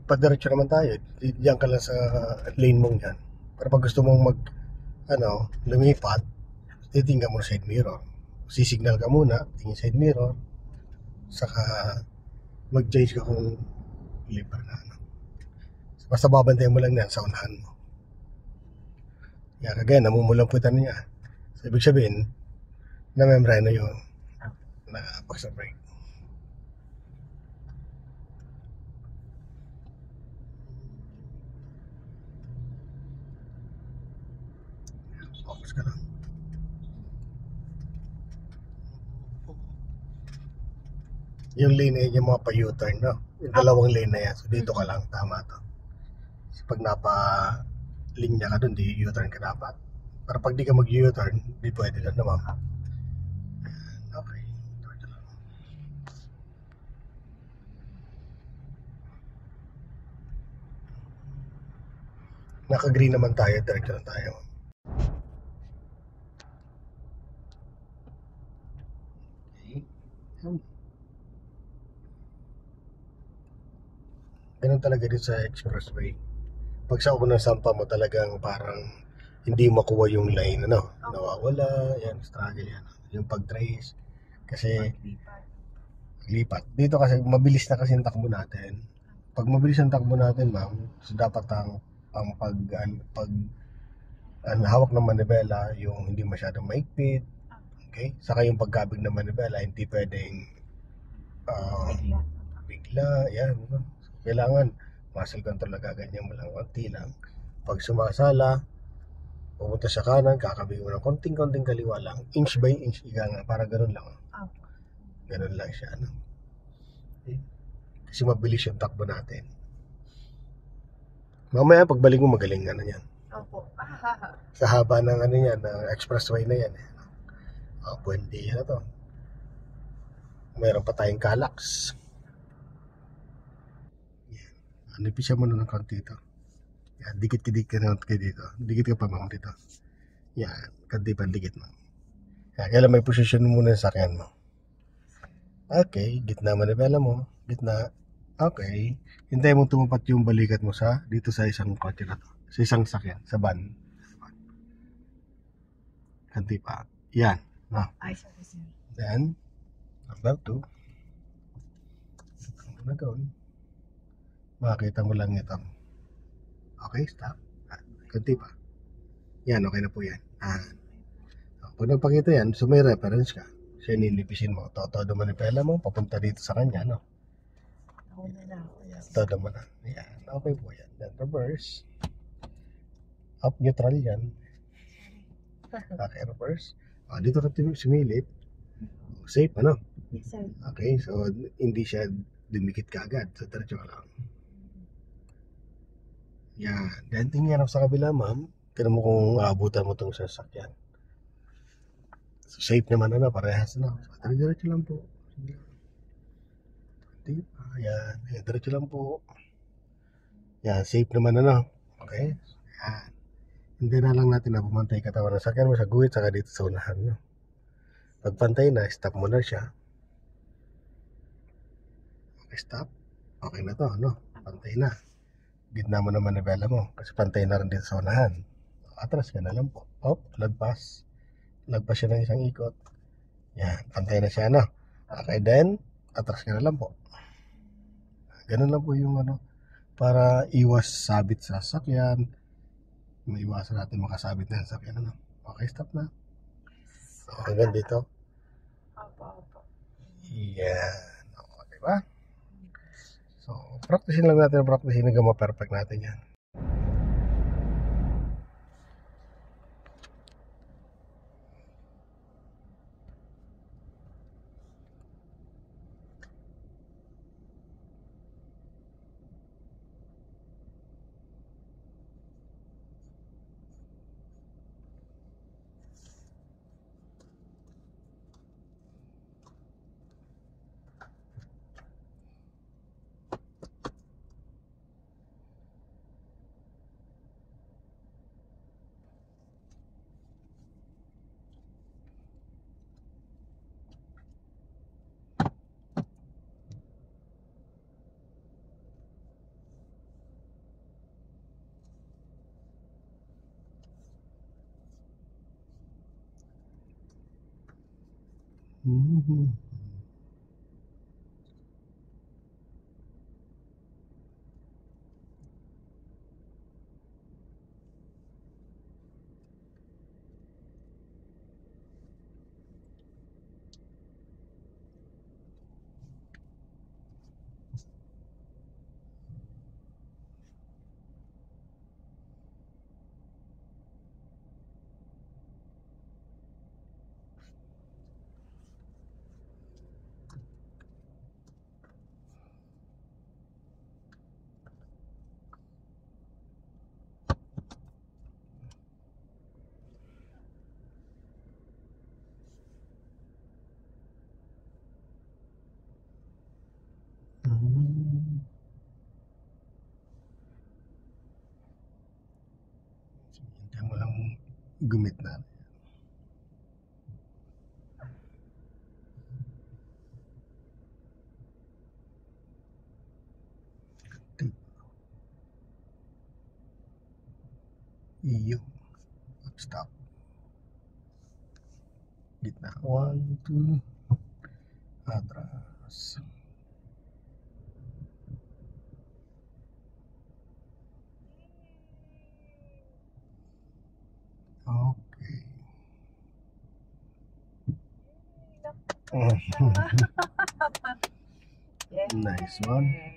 padiretso naman tayo. Diyan ka lang sa lane mong yan. Pero pag gusto mong lumipat, titingnan mo sa side mirror. Sisignal ka muna, tingin side mirror, saka mag-change ka kung lipat na. Basta babantayan mo lang yan sa unahan mo. Yan, kagaya, namumulamputan niya. So, ibig sabihin, na-membrane na yun. Nakapag sa brake. Focus ka lang. Yung lane na yun, yung mga pa-U-turn, no? Yung dalawang lane na yan. So, dito ka lang. Tama to. So, pag napa-linya ka dun, di U-turn ka dapat. Pero pag di ka mag-U-turn, di pwede lang naman. Okay. Ito lang. Naka-green naman tayo. Diretso lang tayo. Okay. Ganun talaga din sa expressway. Pag sa unang sampa mo talagang parang hindi makuha yung line, nawawala, yan, struggle yan. Yung pag-trace, kasi lipat. Dito kasi, mabilis na kasi yung takbo natin. Pag mabilis ang takbo natin, ma'am, so dapat ang hawak ng manibela, yung hindi masyadong maigpit, okay? Saka yung pagkabig ng manibela, hindi pwedeng bigla, yan. So, kailangan muscle control na gaganyan mo lang, konti lang. Pag sumasala, pumunta sa kanan, kakabig mo ng konting-konting kaliwa lang, inch by inch, ika nga, para ganun lang. Ganun lang siya, okay? Kasi mabilis yung takbo natin. Mamaya, pagbalik mo, magaling ka na yan. Opo. Sa haba ng ng expressway na yan. Buwan day na to. Mayroon pa tayong Calax. Yan. Nipisa mo na ng konti ito. Yan, dikit-dikit ka na dito. Dikit ka pa ma'am dito. Yan, kanti pa dikit mo. Yan, kailan may posisyon muna sa sakyan mo. Okay, gitna manibela mo. Gitna. Okay. Hintay mo tumapat yung balikat mo dito sa isang kotse na to. Sa isang sakyan, sa van. Kanti pa. Yan. No. Ay, sorry, sir. Then, number 2. Na doon. Makakita mo lang ito. Okay, stop. Kanti pa. Yan, okay na po yan. Pag nagpakita yan, so may reference ka. Siya nilipisin mo. Todo manipela mo, papunta dito sa kanya, no? Ako na lang. Yes. Todo mo na. Yan, okay po yan. Then reverse. Up neutral yan. Okay, reverse. Dito ka sumilip. Safe, ano? Yes, sir. Okay, so hindi siya dumikit ka agad. So, diretso ka lang. Yan. Then, tingnan sa kabila, ma'am. Tignan mo kung aabutan mo itong sasakyan. So, safe naman, parehas, So, diretso lang po. Diba? Yan. Diretso lang po. Yan, safe naman, Okay? Yan. Hindi na lang natin na pumantay katawan ng sakyan mo sa guhit, saka dito sa unahan, Pagpantay na, stop mo na siya. Okay, stop. Okay na to, Pantay na. Gitna mo naman manibela mo, kasi pantay na rin dito sa unahan. Atras ka na lang po. Lagpas. Lagpas siya ng isang ikot. Yan, pantay na siya, Okay, then, atras ka na lang po. Ganun lang po yung para iwas sabit sa sakyan. Maiwasan natin makasabit na sa sakyan, Okay, stop na. Hanggang dito. Opo. Yan. Okay ba? So, practicein lang natin, hanggang ma-perfect natin yan. Mhm. Mhm. Hintayin mo lang gumit na. Iyo. Stop. Gitna. 1, 2. Atras. Okay. Yay. Nice one.